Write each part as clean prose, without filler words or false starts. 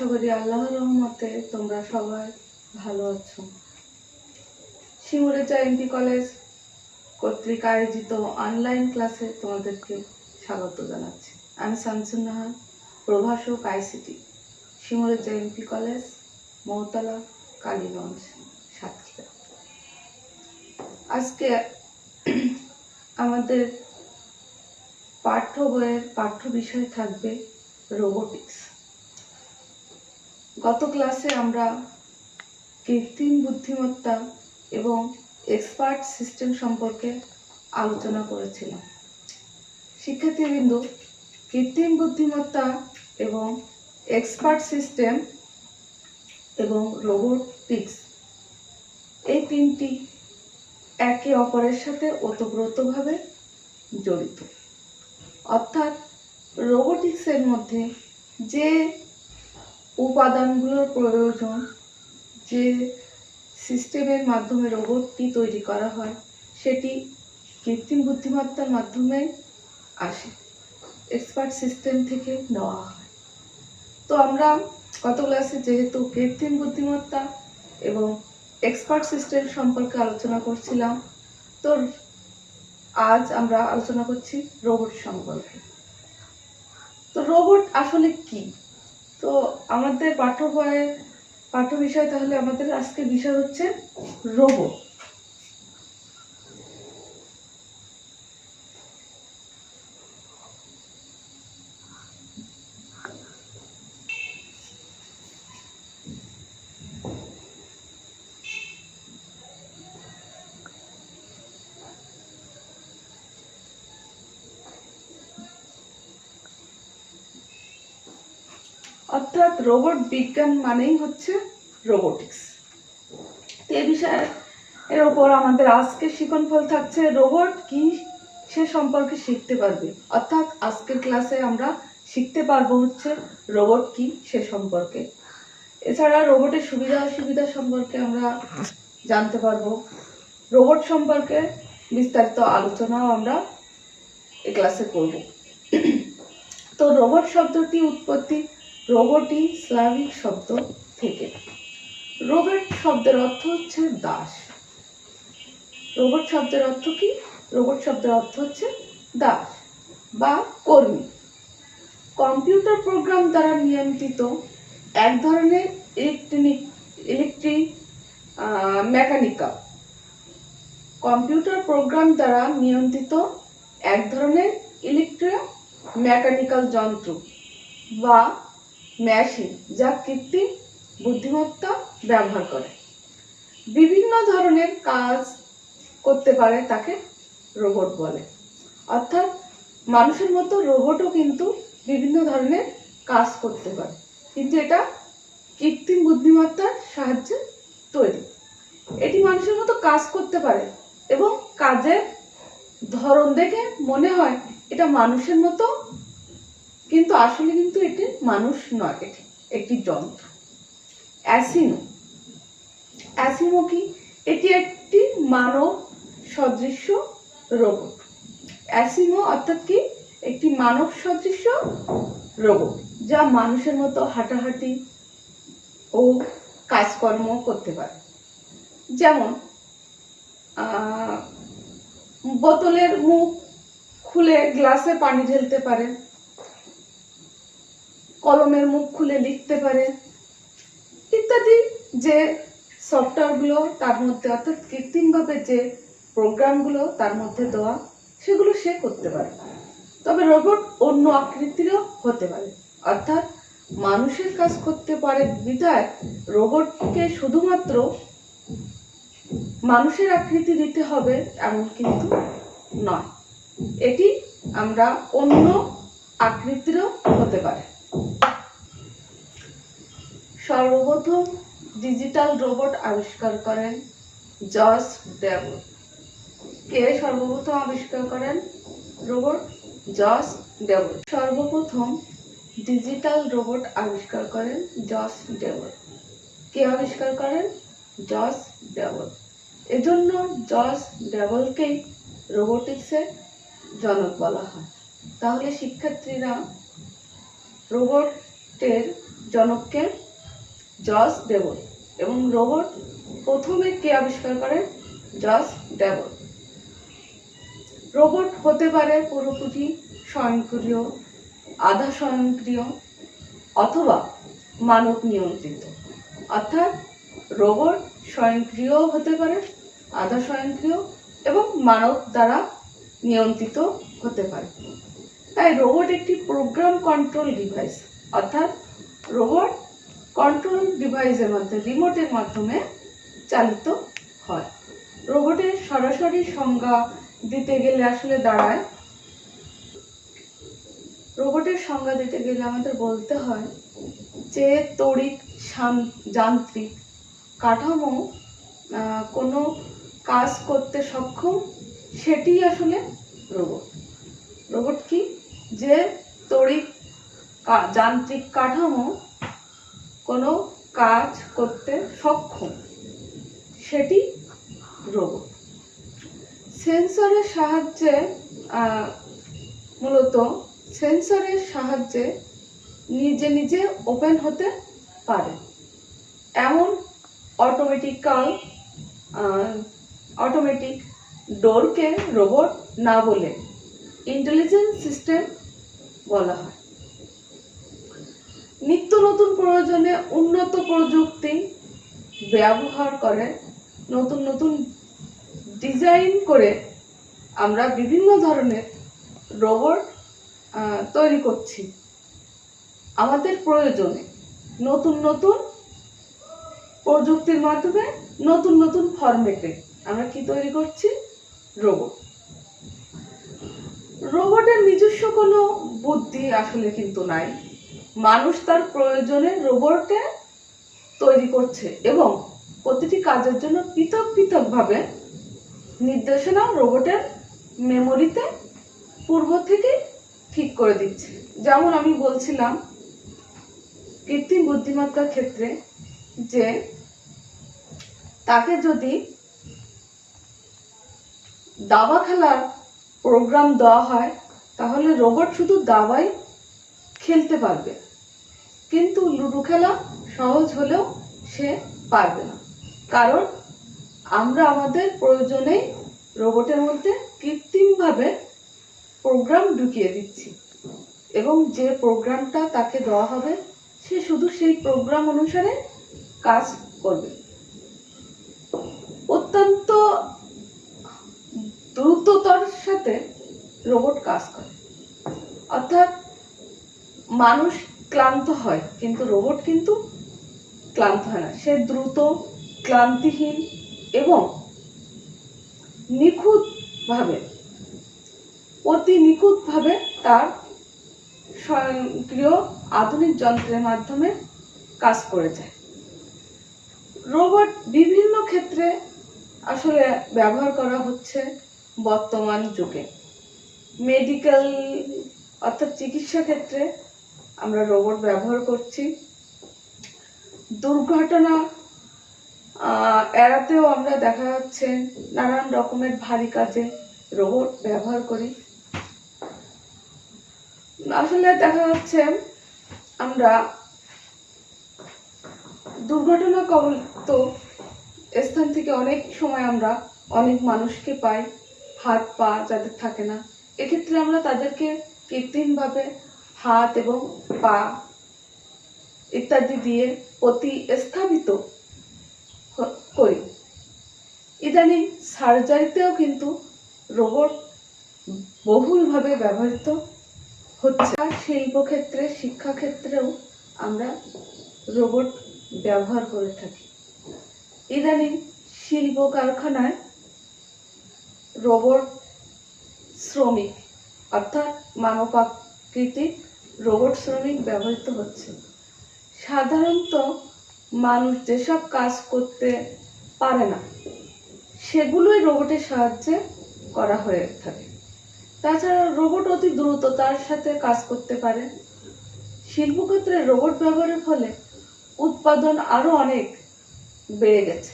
আশা করি আল্লাহর রহমতে তোমরা সবাই ভালো আছো। শিমুরেচা এমপি কলেজ কর্তৃক আয়োজিত অনলাইন ক্লাসে তোমাদেরকে স্বাগত জানাচ্ছি। আমি শামসুন নাহার, প্রভাষক ICT, Shimurecha MP college, Moutala, Kaliganj, Satkhira. আজকে আমাদের পাঠ্য বইয়ের পাঠ্য বিষয় থাকবে রোবোটিক্স। গত ক্লাসে আমরা কৃত্রিম বুদ্ধিমত্তা এবং এক্সপার্ট সিস্টেম সম্পর্কে আলোচনা করেছিলাম। শিক্ষার্থীবৃন্দ, কৃত্রিম বুদ্ধিমত্তা এবং এক্সপার্ট সিস্টেম এবং রোবোটিক্স এই তিনটি একে অপরের সাথে ওতপ্রোতভাবে জড়িত। অর্থাৎ রোবোটিক্সের মধ্যে যে উপাদানগুলোর প্রয়োজন, যে সিস্টেমের মাধ্যমে রোবটটি তৈরি করা হয়, সেটি কৃত্রিম বুদ্ধিমত্তার মাধ্যমে আসে, এক্সপার্ট সিস্টেম থেকে নেওয়া হয়। তো আমরা গত ক্লাসে যেহেতু কৃত্রিম বুদ্ধিমত্তা এবং এক্সপার্ট সিস্টেম সম্পর্কে আলোচনা করছিলাম, তো আজ আমরা আলোচনা করছি রোবট সম্পর্কে। তো রোবট আসলে কি? তো আমাদের পাঠ্য বিষয়, তাহলে আমাদের আজকের বিষয় হচ্ছে রোবট। অর্থাৎ রোবট বিজ্ঞান মানেই হচ্ছে রোবোটিক্স। এই বিষয়ের ওপর আমাদের আজকের শিক্ষণফল থাকছে রোবট কি সে সম্পর্কে শিখতে পারবে। অর্থাৎ আজকের ক্লাসে আমরা শিখতে পারবো হচ্ছে রোবট কি সে সম্পর্কে। এছাড়া রোবটের সুবিধা অসুবিধা সম্পর্কে আমরা জানতে পারবো। রোবট সম্পর্কে বিস্তারিত আলোচনাও আমরা এই ক্লাসে করব। তো রোবট শব্দটি উৎপত্তি রোবটই স্লাভিক শব্দ থেকে। রোবট শব্দের অর্থ হচ্ছে দাস। রোবট শব্দের অর্থ কি? রোবট শব্দের অর্থ হচ্ছে দাস বা কর্মী। কম্পিউটার প্রোগ্রাম দ্বারা নিয়ন্ত্রিত এক ধরনের মেকানিক্যাল কম্পিউটার প্রোগ্রাম দ্বারা নিয়ন্ত্রিত এক ধরনের মেকানিক্যাল যন্ত্র বা মেশিন, যা কৃত্রিম বুদ্ধিমত্তা ব্যবহার করে বিভিন্ন ধরনের কাজ করতে পারে, তাকে রোবট বলে। অর্থাৎ মানুষের মতো রোবটও কিন্তু বিভিন্ন ধরনের কাজ করতে পারে, কিন্তু এটা কৃত্রিম বুদ্ধিমত্তার সাহায্যে তৈরি। এটি মানুষের মতো কাজ করতে পারে এবং কাজের ধরন দেখে মনে হয় এটা মানুষের মতো, কিন্তু আসলে কিন্তু এটি মানুষ নয়, এটি একটি যন্ত্র। অ্যাসিমো কি? এটি একটি মানব সদৃশ্য রোবট। অ্যাসিমো অর্থাৎ কি? একটি মানব সদৃশ্য রোবট, যা মানুষের মতো হাঁটাহাঁটি ও কাজকর্ম করতে পারে। যেমন বোতলের মুখ খুলে গ্লাসে পানি ঢেলতে পারে, কলমের মুখ খুলে লিখতে পারে, ইত্যাদি। যে সফটওয়্যারগুলো তার মধ্যে, অর্থাৎ কৃত্রিমভাবে যে প্রোগ্রামগুলো তার মধ্যে দেওয়া, সেগুলো সে করতে পারে। তবে রোবট অন্য আকৃতিরও হতে পারে। অর্থাৎ মানুষের কাজ করতে পারে বিধায় রোবটকে শুধুমাত্র মানুষের আকৃতি দিতে হবে এমন কিন্তু নয়, এটি আমরা অন্য আকৃতিরও হতে পারে। সর্বপ্রথম ডিজিটাল রোবট আবিষ্কার করেন জর্জ ডেবল। কে সর্বপ্রথম আবিষ্কার করেন রোবট? জর্জ ডেবল। সর্বপ্রথম ডিজিটাল রোবট আবিষ্কার করেন জর্জ ডেবল। কে আবিষ্কার করেন? জর্জ ডেবল। এজন্য জর্জ ডেবলকেই রোবোটিক্সের জনক বলা হয়। তাহলে শিক্ষার্থীরা, রোবটের জনককে জর্জ ডেবল, এবং রোবট প্রথমে কে আবিষ্কার করে? জর্জ ডেবল। রোবট হতে পারে পুরোপুরি স্বয়ংক্রিয়, আধা স্বয়ংক্রিয় অথবা মানব নিয়ন্ত্রিত। অর্থাৎ রোবট স্বয়ংক্রিয় হতে পারে, আধা স্বয়ংক্রিয় এবং মানব দ্বারা নিয়ন্ত্রিত হতে পারে। তাই রোবট একটি প্রোগ্রাম কন্ট্রোল ডিভাইস, অর্থাৎ রোবট কন্ট্রোল ডিভাইসের মাধ্যমে, রিমোটের মাধ্যমে চালিত হয়। রোবটের সরাসরি সংজ্ঞা দিতে গেলে আসলে দাঁড়ায়, রোবটের সংজ্ঞা দিতে গেলে আমাদের বলতে হয় যে তড়িৎ যান্ত্রিক কাঠামো কোনো কাজ করতে সক্ষম, সেটি আসলে রোবট। রোবট কি? যে তড়িৎ যান্ত্রিক কাঠামো কোনো কাজ করতে সক্ষম, সেটি রোবট। সেন্সরের সাহায্যে মূলত সেন্সরের সাহায্যে নিজে নিজে ওপেন হতে পারে এমন অটোমেটিক ডোরকে রোবট না বলে ইন্টেলিজেন্ট সিস্টেম বলা হয়। নিত্য নতুন প্রয়োজনে উন্নত প্রযুক্তি ব্যবহার করে নতুন নতুন ডিজাইন করে আমরা বিভিন্ন ধরনের রোবট তৈরি করছি। আমাদের প্রয়োজনে নতুন নতুন প্রযুক্তির মাধ্যমে নতুন নতুন ফরম্যাটে আমরা কি তৈরি করছি? রোবট। রোবটের নিজস্ব কোনো বুদ্ধি আসলে কিন্তু নাই। মানুষ তার প্রয়োজনে রোবটে তৈরি করছে এবং প্রতিটি কাজের জন্য পৃথক পৃথকভাবে নির্দেশনা রোবটের মেমোরিতে পূর্ব থেকে ঠিক করে দিচ্ছে। যেমন আমি বলছিলাম কৃত্রিম বুদ্ধিমত্তার ক্ষেত্রে যে তাকে যদি দাবা খেলার প্রোগ্রাম দেওয়া হয় তাহলে রোবট শুধু দাবাই খেলতে পারবে, কিন্তু লুডো খেলা সহজ হলেও সে পারবে না। কারণ আমরা আমাদের প্রয়োজনেই রোবটের মধ্যে কৃত্রিমভাবে প্রোগ্রাম ঢুকিয়ে দিচ্ছি এবং যে প্রোগ্রামটা তাকে দেওয়া হবে সে শুধু সেই প্রোগ্রাম অনুসারে কাজ করবে। অত্যন্ত দ্রুততার সাথে রোবট কাজ করে, অর্থাৎ মানুষ ক্লান্ত হয় কিন্তু রোবট কিন্তু ক্লান্ত হয় না। সে দ্রুত, ক্লান্তিহীন এবং অতি নিখুঁতভাবে তার স্বয়ংক্রিয় আধুনিক যন্ত্রের মাধ্যমে কাজ করে যায়। রোবট বিভিন্ন ক্ষেত্রে আসলে ব্যবহার করা হচ্ছে বর্তমান যুগে। মেডিকেল অর্থাৎ চিকিৎসা ক্ষেত্রে আমরা রোবট ব্যবহার করছি। দুর্ঘটনা এড়াতেও আমরা দেখা যাচ্ছে নানান রকমের ভারী কাজে রোবট ব্যবহার করি। আসলে দেখা যাচ্ছে আমরা দুর্ঘটনা কবলিত স্থান থেকে অনেক সময় আমরা অনেক মানুষকে পাই হাত পা যাদের থাকে না, এক্ষেত্রে আমরা তাদেরকে কৃত্রিমভাবে হাত এবং পা ইত্যাদি দিয়ে প্রতিস্থাপিত করি। ইদানিং সার্জারিতেও কিন্তু রোবট বহুলভাবে ব্যবহৃত হচ্ছে। শিল্পক্ষেত্রে, শিক্ষাক্ষেত্রেও আমরা রোবট ব্যবহার করে থাকি। ইদানিং শিল্প কারখানায় রোবট শ্রমিক অর্থাৎ মানবাকৃতিক রোবট শ্রমিক ব্যবহৃত হচ্ছে। সাধারণত মানুষ যেসব কাজ করতে পারে না সেগুলোই রোবটের সাহায্যে করা হয়ে থাকে। তাছাড়া রোবট অতি দ্রুততার সাথে কাজ করতে পারে। শিল্পক্ষেত্রে রোবট ব্যবহারের ফলে উৎপাদন আরো অনেক বেড়ে গেছে।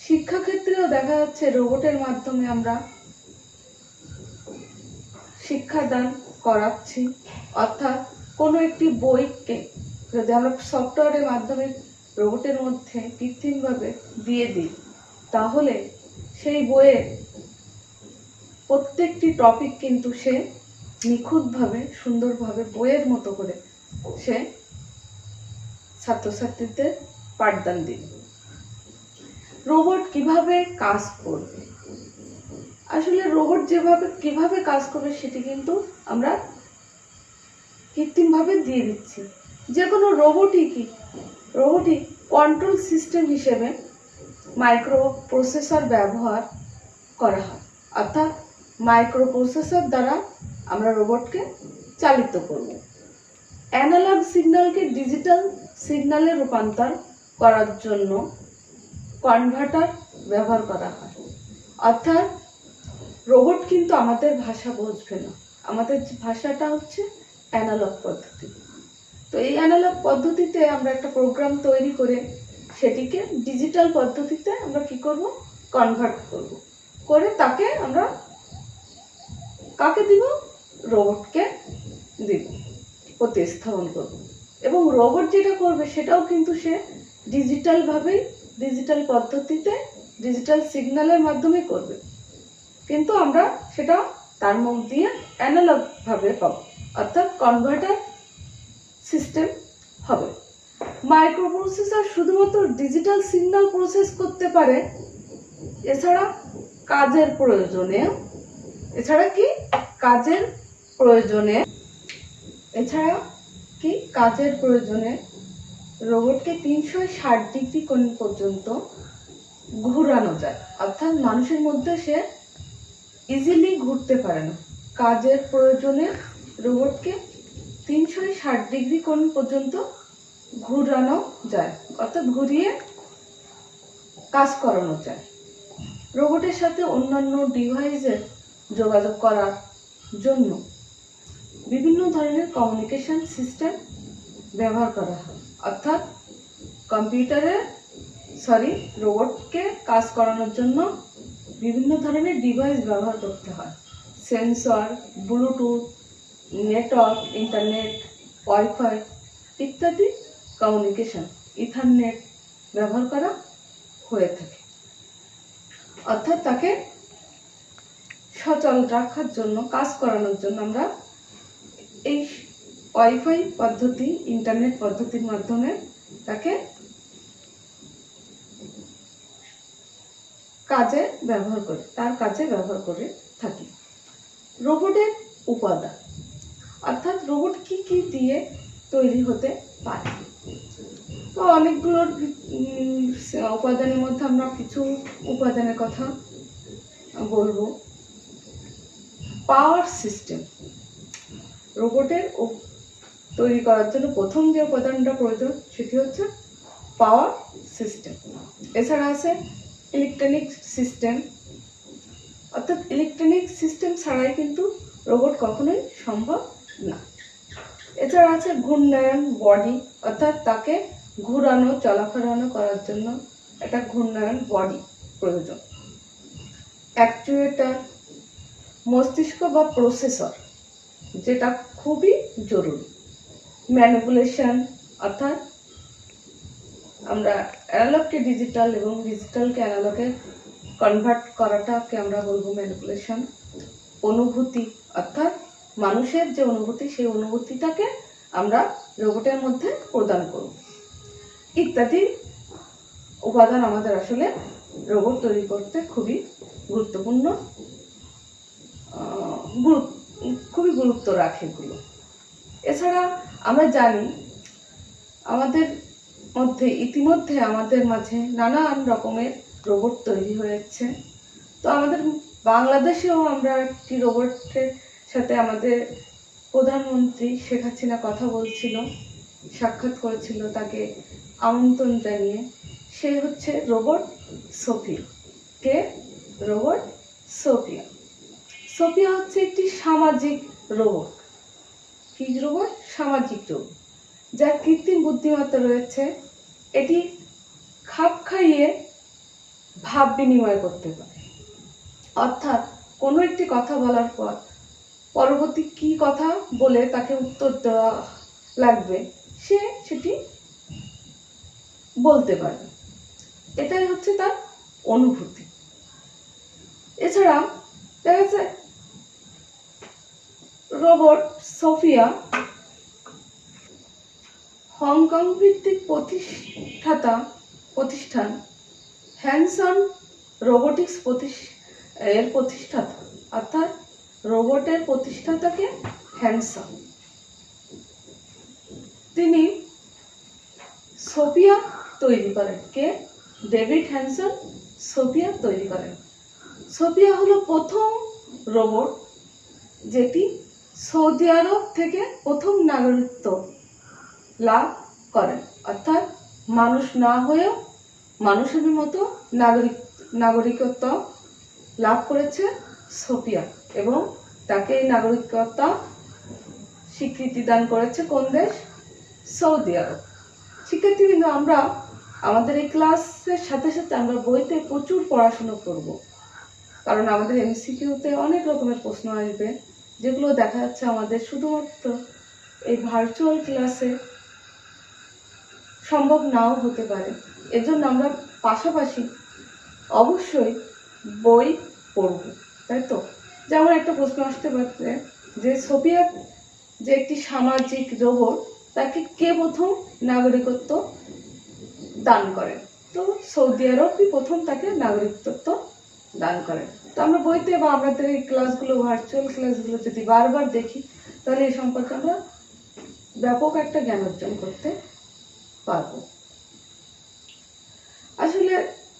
শিক্ষাক্ষেত্রেও দেখা যাচ্ছে রোবটের মাধ্যমে আমরা শিক্ষাদান করাচ্ছি, অর্থাৎ কোনো একটি বইকে যদি আমরা সফটওয়্যারের মাধ্যমে রোবটের মধ্যে কৃত্রিমভাবে দিয়ে দিই, তাহলে সেই বইয়ের প্রত্যেকটি টপিক কিন্তু সে নিখুঁতভাবে সুন্দরভাবে বইয়ের মতো করে সে ছাত্রছাত্রীদের পাঠদান দিবে। রোবট কিভাবে কাজ করবে? আসলে রোবট কিভাবে কাজ করবে সেটি কিন্তু আমরা কৃত্রিমভাবে দিয়ে দিচ্ছি। যে কোনো রোবটই কন্ট্রোল সিস্টেম হিসেবে মাইক্রো প্রসেসর ব্যবহার করা হয়, অর্থাৎ মাইক্রো প্রসেসর দ্বারা আমরা রোবটকে চালিত করব। অ্যানালগ সিগন্যালকে ডিজিটাল সিগন্যালে রূপান্তর করার জন্য কনভার্টার ব্যবহার করা হয়। অর্থাৎ রোবট কিন্তু আমাদের ভাষা বুঝবে না, আমাদের ভাষাটা হচ্ছে অ্যানালগ পদ্ধতি। তো এই অ্যানালগ পদ্ধতিতে আমরা একটা প্রোগ্রাম তৈরি করে সেটিকে ডিজিটাল পদ্ধতিতে আমরা কি করব, কনভার্ট করব, করে তাকে আমরা কাকে দিব, রোবটকে দিব, প্রতিস্থাপন করব। এবং রোবট যেটা করবে সেটাও কিন্তু সে ডিজিটাল পদ্ধতিতে ডিজিটাল সিগন্যালের মাধ্যমে করবে, কিন্তু আমরা সেটা তার মুখ দিয়ে অ্যানালগ ভাবে পাবো, অর্থাৎ কনভার্টার সিস্টেম হবে। মাইক্রোপ্রসেসর শুধুমাত্র ডিজিটাল সিগন্যাল প্রসেস করতে পারে, এছাড়া কাজের প্রয়োজনে রোবটকে 360 ডিগ্রি কোণ পর্যন্ত ঘুরানো যায়, অর্থাৎ মানুষের মধ্যে সে ইজিলি ঘুরতে পারে না। কাজের প্রয়োজনে রোবটকে 360 ডিগ্রি কোণ পর্যন্ত ঘুরানো যায়, অর্থাৎ ঘুরিয়ে কাজ করানো যায়। রোবটের সাথে অন্যান্য ডিভাইসের যোগাযোগ করার জন্য বিভিন্ন ধরনের কমিউনিকেশন সিস্টেম ব্যবহার করা হয়, অর্থাৎ রোবটকে কাজ করানোর জন্য বিভিন্ন ধরনের ডিভাইস ব্যবহার করতে হয়। Sensor, Bluetooth, network, internet, wifi ইত্যাদি কমিউনিকেশন, ইথারনেট ব্যবহার করা হয়ে থাকে। অর্থাৎ তাকে সচল রাখার জন্য, কাজ করানোর জন্য আমরা এই ওয়াইফাই পদ্ধতি, ইন্টারনেট পদ্ধতির মাধ্যমে তাকে তার কাজে ব্যবহার করে থাকি। রোবটের উপাদান, অর্থাৎ রোবট কি কি দিয়ে তৈরি হতে পারে। তো অনেকগুলো উপাদানের মধ্যে আমরা কিছু উপাদানের কথা বলবো। পাওয়ার সিস্টেম, রোবটের তৈরি করার জন্য প্রথম যে উপাদানটা প্রয়োজন সেটি হচ্ছে পাওয়ার সিস্টেম। এছাড়া আছে ইলেকট্রনিক সিস্টেম, অর্থাৎ ইলেকট্রনিক সিস্টেম ছাড়াই কিন্তু রোবট কখনোই সম্ভব না। এছাড়া আছে ঘূর্ণায়ন বডি, অর্থাৎ তাকে ঘুরানো চলাফেরানো করার জন্য একটা ঘূর্ণায়ন বডি প্রয়োজন। অ্যাকচুয়েটর, মস্তিষ্ক বা প্রসেসর, যেটা খুবই জরুরি। ম্যানিপুলেশন, অর্থাৎ আমরা অ্যানালগকে ডিজিটাল এবং ডিজিটালকে অ্যানালগে কনভার্ট করাটাকে আমরা বলবো ম্যানিপুলেশন। অনুভূতি, অর্থাৎ মানুষের যে অনুভূতি, সেই অনুভূতিটাকে আমরা রোবটের মধ্যে প্রদান করব। ইত্যাদি উপাদান আমাদের আসলে রোবট তৈরি করতে খুবই গুরুত্ব রাখে এগুলো। এছাড়া আমরা জানি ইতিমধ্যে আমাদের মাঝে নানান রকমের রোবট তৈরি হয়েছে। তো আমাদের বাংলাদেশেও আমরা একটি রোবটের সাথে আমাদের প্রধানমন্ত্রী শেখ হাসিনা কথা বলছিল, সাক্ষাৎ করেছিল, তাকে আমন্ত্রণ জানিয়ে। সে হচ্ছে রোবট সোফিয়া। কে? Robot Sophia. সোফিয়া হচ্ছে একটি সামাজিক রোবট। কি রোবট? সামাজিক রোবট, যার কৃত্রিম বুদ্ধিমত্তা রয়েছে। এটি খাপ খাইয়ে ভাব বিনিময় করতে পারে, অর্থাৎ কোনো একটি কথা বলার পর পরবর্তী কি কথা বলে তাকে উত্তর দেওয়া লাগবে সে সেটি বলতে পারবে। এটাই হচ্ছে তার অনুভূতি। এছাড়া দেখা যায় রোবট সোফিয়া হংকং ভিত্তিক প্রতিষ্ঠান হ্যানসন রোবোটিক্স এর প্রতিষ্ঠাতা, অর্থাৎ রোবটের প্রতিষ্ঠাতাকে হ্যানসন। তিনি সোফিয়া তৈরি করেন। কে? ডেভিড হ্যানসন সোফিয়া তৈরি করেন। সোফিয়া হলো প্রথম রোবট যেটি সৌদি আরব থেকে প্রথম নাগরিকত্ব লাভ করেন, অর্থাৎ মানুষ না হয়েও মানুষের মতো নাগরিকত্ব লাভ করেছে সোফিয়া, এবং তাকে এই নাগরিকত্ব স্বীকৃতি দান করেছে কোন দেশ? সৌদি আরব। শিক্ষার্থীবৃন্দ, আমরা আমাদের এই ক্লাসের সাথে সাথে আমরা বইতে প্রচুর পড়াশোনা করব, কারণ আমাদের এমসিকিউতে অনেক রকমের প্রশ্ন আসবে, যেগুলো দেখা যাচ্ছে আমাদের শুধুমাত্র এই ভার্চুয়াল ক্লাসে সম্ভব নাও হতে পারে। এজন্য আমরা পাশাপাশি অবশ্যই বই পড়ব, তাই তো? যেমন একটা প্রশ্ন আসতে পারে যে সোফিয়া যে একটি সামাজিক রোবট, তাকে কে প্রথম নাগরিকত্ব দান করেন? তো সৌদি আরবই প্রথম তাকে নাগরিকত্ব দান করেন। তো আমরা বইতে বা আমাদের এই ক্লাসগুলো, ভার্চুয়াল ক্লাসগুলো যদি বারবার দেখি, তাহলে এই সম্পর্কে আমরা ব্যাপক একটা জ্ঞান অর্জন করতে পারবো। আসলে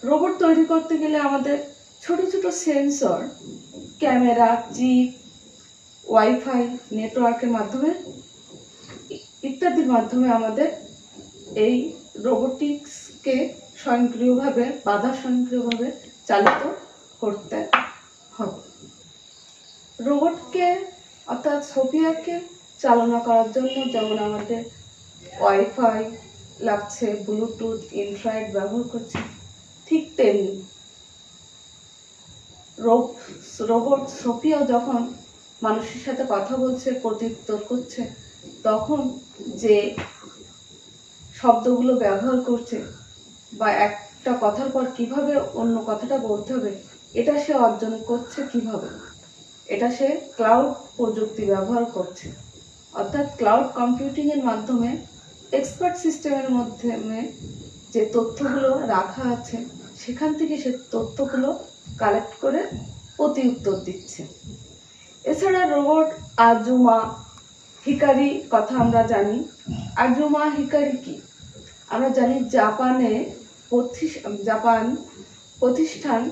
রোবট তৈরি করতে গেলে আমাদের ছোট ছোট সেন্সর, ক্যামেরা, চিপ, ওয়াইফাই নেটওয়ার্কের মাধ্যমে ইত্যাদির মাধ্যমে আমাদের এই রোবোটিক্সকে বাধা স্বয়ংক্রিয়ভাবে চালিত করতে হবে। রোবটকে অর্থাৎ সোফিয়াকে চালনা করার জন্য যেমন আমাদের ওয়াইফাই লাগছে, ব্লুটুথ, ইনফ্রারেড ব্যবহার করছে, ঠিক তেমনি রোবট সোফিয়াও যখন মানুষের সাথে কথা বলছে, প্রত্যুত্তর করছে, তখন যে শব্দগুলো ব্যবহার করছে বা একটা কথার পর কিভাবে অন্য কথাটা বলতে হবে, এটা সে অর্জন করছে কিভাবে? এটা সে ক্লাউড প্রযুক্তি ব্যবহার করছে, অর্থাৎ ক্লাউড কম্পিউটিং এর মাধ্যমে এক্সপার্ট সিস্টেমের মাধ্যমে যে তথ্যগুলো রাখা আছে, সেখান থেকে সে তথ্যগুলো কালেক্ট করে প্রতি উত্তর দিচ্ছে। এছাড়া রোবট আজুমা হিকারি কথা আমরা জানি। আজুমা হিকারি কি? আমরা জানি জাপান প্রতিষ্ঠান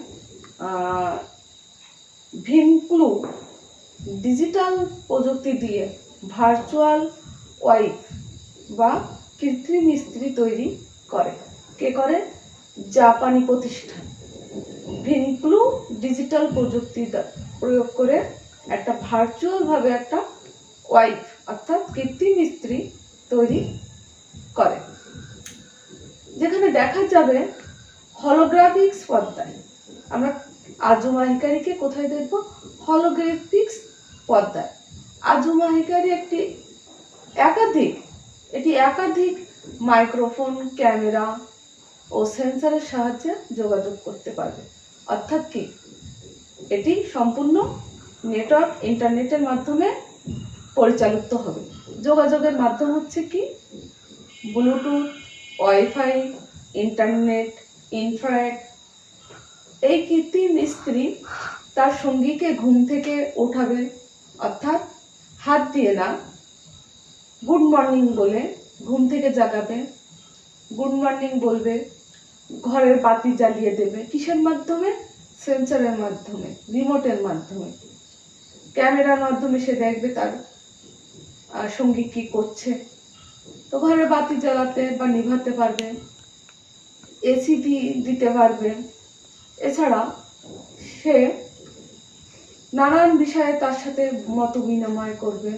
ভিনক্লু ডিজিটাল প্রযুক্তি দিয়ে ভার্চুয়াল ওয়াইফ বা কৃত্রিম স্ত্রী তৈরি করে। কে করে? জাপানি প্রতিষ্ঠান ভিনক্লু ডিজিটাল প্রযুক্তি প্রয়োগ করে একটা ভার্চুয়াল ভাবে একটা ওয়াইফ অর্থাৎ কৃত্রিম স্ত্রী তৈরি করে, যেখানে দেখা যাবে হলোগ্রাফিক্স পর্দায়। আমরা আজুমা হিকারিকে কোথায় দেখব? হলোগ্রাফিক্স পর্দায়। আজুমা হিকারি একাধিক মাইক্রোফোন, ক্যামেরা ও সেন্সরের সাহায্যে যোগাযোগ করতে পারবে। অর্থাৎ কি? এটি সম্পূর্ণ নেটওয়ার্ক, ইন্টারনেটের মাধ্যমে পরিচালিত হবে। যোগাযোগের মাধ্যম হচ্ছে কি? Bluetooth, wifi, internet, infrared. এই কৃত্রিম স্ত্রী তার সঙ্গীকে ঘুম থেকে উঠাবে, অর্থাৎ হাত দিয়ে না, গুড মর্নিং বলে ঘুম থেকে জাগাবে, গুড মর্নিং বলবে, ঘরের বাতি জ্বালিয়ে দেবে। কিসের মাধ্যমে? সেন্সরের মাধ্যমে, রিমোটের মাধ্যমে, ক্যামেরার মাধ্যমে সে দেখবে তার সঙ্গী কি করছে, তো ঘরের বাতি জ্বালাতে বা নিভাতে পারবে, এসি দিতে পারবে। এছাড়া সে নানান বিষয়ে তার সাথে মত বিনিময় করবে,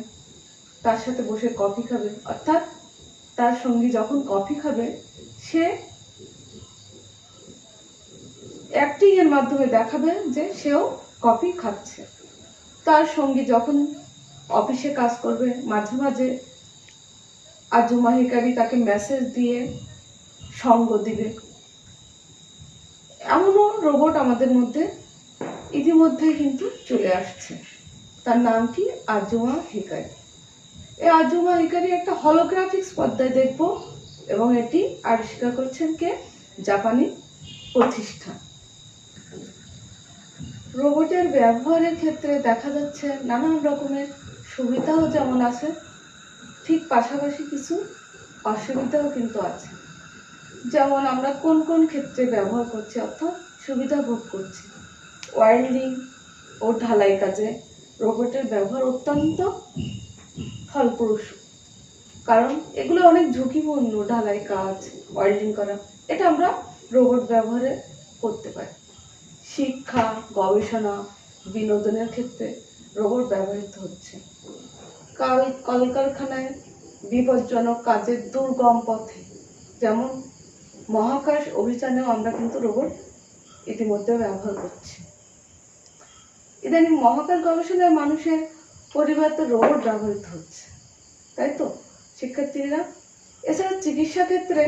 তার সাথে বসে কফি খাবে, অর্থাৎ তার সঙ্গী যখন কফি খাবে, সে অ্যাক্টিং এর মাধ্যমে দেখাবে যে সেও কফি খাচ্ছে। তার সঙ্গী যখন অফিসে কাজ করবে, মাঝে মাঝে আজুমা হিকারি তাকে মেসেজ দিয়ে সঙ্গ দিবে। এমনও রোবট আমাদের মধ্যে ইতিমধ্যে কিন্তু চলে আসছে। তার নাম কি? আজুমা হিকারি। এই আজুমা হিকারি একটা হলোগ্রাফিক্স পর্দায় দেখব, এবং এটি আবিষ্কার করছেন কে? জাপানি প্রতিষ্ঠান। রোবটের ব্যবহারের ক্ষেত্রে দেখা যাচ্ছে নানান রকমের সুবিধাও যেমন আছে, ঠিক পাশাপাশি কিছু অসুবিধাও কিন্তু আছে। যেমন আমরা কোন কোন ক্ষেত্রে ব্যবহার করছি, অর্থাৎ সুবিধা ভোগ করছি। ওয়েল্ডিং ও ঢালাই কাজে রোবটের ব্যবহার অত্যন্ত ফলপ্রসূ, কারণ এগুলো অনেক ঝুঁকিপূর্ণ। ঢালাই কাজ, ওয়েল্ডিং করা, এটা আমরা রোবট ব্যবহারে করতে পারি। শিক্ষা, গবেষণা, বিনোদনের ক্ষেত্রে রোবট ব্যবহৃত হচ্ছে। কলকারখানায় বিপজ্জনক কাজের দুর্গম পথে, যেমন মহাকাশ অভিযানেও আমরা কিন্তু রোবট ইতিমধ্যে ব্যবহার করছি। ইদানিং মহাকাশ গবেষণায় মানুষের পরিবর্তে রোবট ব্যবহৃত হচ্ছে, তাই তো শিক্ষার্থীরা? এছাড়া চিকিৎসা ক্ষেত্রে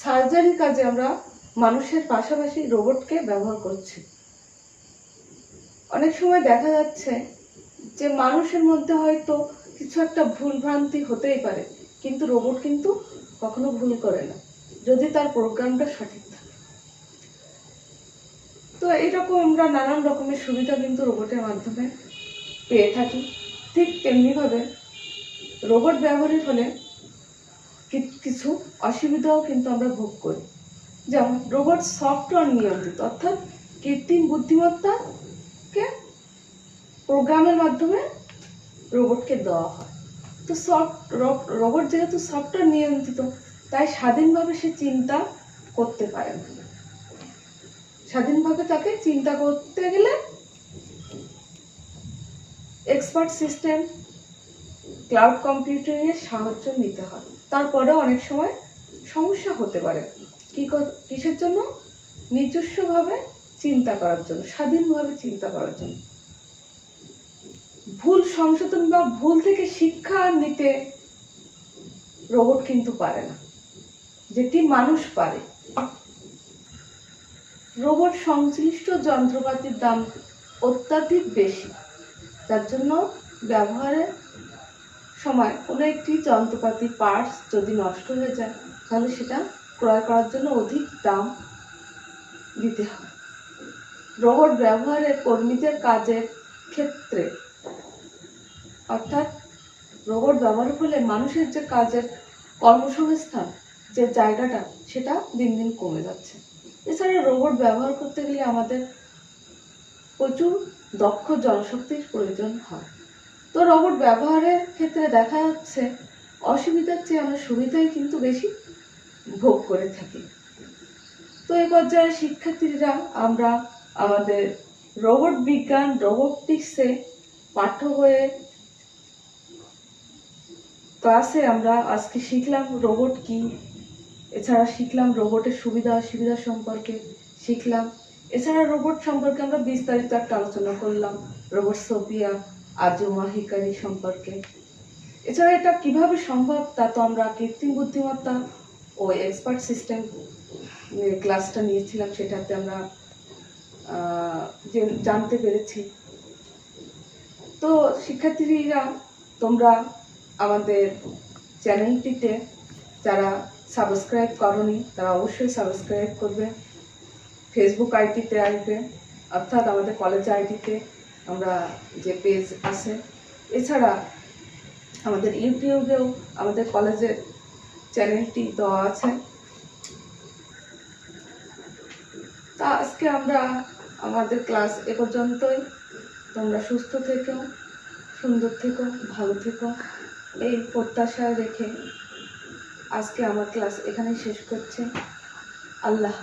সার্জারি কাজে আমরা মানুষের পাশাপাশি রোবটকে ব্যবহার করছি। অনেক সময় দেখা যাচ্ছে যে মানুষের মধ্যে হয়তো কিছু একটা ভুলভ্রান্তি হতেই পারে, কিন্তু রোবট কিন্তু কখনো ভুল করে না, যদি তার প্রোগ্রামটা সঠিক থাকে। তো এইরকম আমরা নানান রকমের সুবিধা কিন্তু রোবটের মাধ্যমে পেয়ে থাকি। ঠিক তেমনিভাবে রোবট ব্যবহারের ফলে কিছু অসুবিধাও কিন্তু আমরা ভোগ করি। যেমন রোবট সফটওয়্যার নিয়ন্ত্রিত, অর্থাৎ কৃত্রিম বুদ্ধিমত্তাকে প্রোগ্রামের মাধ্যমে রোবটকে দেওয়া হয়। তো রোবট যেহেতু সফটওয়্যার নিয়ন্ত্রিত, তাই স্বাধীনভাবে সে চিন্তা করতে পারে না। স্বাধীনভাবে তাকে চিন্তা করতে গেলে এক্সপার্ট সিস্টেম, ক্লাউড কম্পিউটিংয়ের সাহায্য নিতে হয়। তারপরেও অনেক সময় সমস্যা হতে পারে। কিসের জন্য? নিজস্বভাবে চিন্তা করার জন্য, স্বাধীনভাবে চিন্তা করার জন্য। ভুল সংশোধন বা ভুল থেকে শিক্ষা নিতে রোবট কিন্তু পারে না, যেটি মানুষ পারে। রোবট সংশ্লিষ্ট যন্ত্রপাতির দাম অত্যাধিক বেশি, যার জন্য ব্যবহারের সময় কোনো একটি যন্ত্রপাতি পার্টস যদি নষ্ট হয়ে যায়, তাহলে সেটা ক্রয় করার জন্য অধিক দাম দিতে হয়। রোবট ব্যবহারে কর্মীদের কাজের ক্ষেত্রে, অর্থাৎ রোবট ব্যবহারের ফলে মানুষের যে কাজের কর্মসংস্থান যে জায়গাটা, সেটা দিন দিন কমে যাচ্ছে। এছাড়া রোবট ব্যবহার করতে গেলে আমাদের প্রচুর দক্ষ জনশক্তির প্রয়োজন হয়। তো রোবট ব্যবহারের ক্ষেত্রে দেখা যাচ্ছে অসুবিধার চেয়ে আমরা সুবিধাই কিন্তু বেশি ভোগ করে থাকি। তো এই পর্যায়ে শিক্ষার্থীরা আমরা আমাদের রোবট বিজ্ঞান, রোবোটিক্সে পাঠ্য বইয়ে ক্লাসে আমরা আজকে শিখলাম রোবট কি, এছাড়া শিখলাম রোবটের সুবিধা অসুবিধা সম্পর্কে শিখলাম। এছাড়া রোবট সম্পর্কে আমরা বিস্তারিত একটা আলোচনা করলাম, রোবট সোফিয়া, আজুমা হিকারি সম্পর্কে। এছাড়া এটা কিভাবে সম্ভব তা তো আমরা কৃত্রিম বুদ্ধিমত্তা ও এক্সপার্ট সিস্টেম ক্লাসটা নিয়েছিলাম, সেটাতে আমরা জানতে পেরেছি। তো শিক্ষার্থীরা, তোমরা আমাদের চ্যানেলটিতে যারা সাবস্ক্রাইব করনি তারা অবশ্যই সাবস্ক্রাইব করবে। ফেসবুক আইডিতে আসবে, অর্থাৎ আমাদের কলেজ আইডিতে আমরা যে পেজ আছে। এছাড়া আমাদের ইউটিউবেও আমাদের কলেজের চ্যানেলটি দেওয়া আছে। তা আজকে আমরা আমাদের ক্লাস এ পর্যন্তই। তোমরা সুস্থ থেকো, সুন্দর থেকো, ভালো থেকো, এই প্রত্যাশায় রেখে আজকে আমার ক্লাস এখানেই শেষ করছি। আল্লাহ।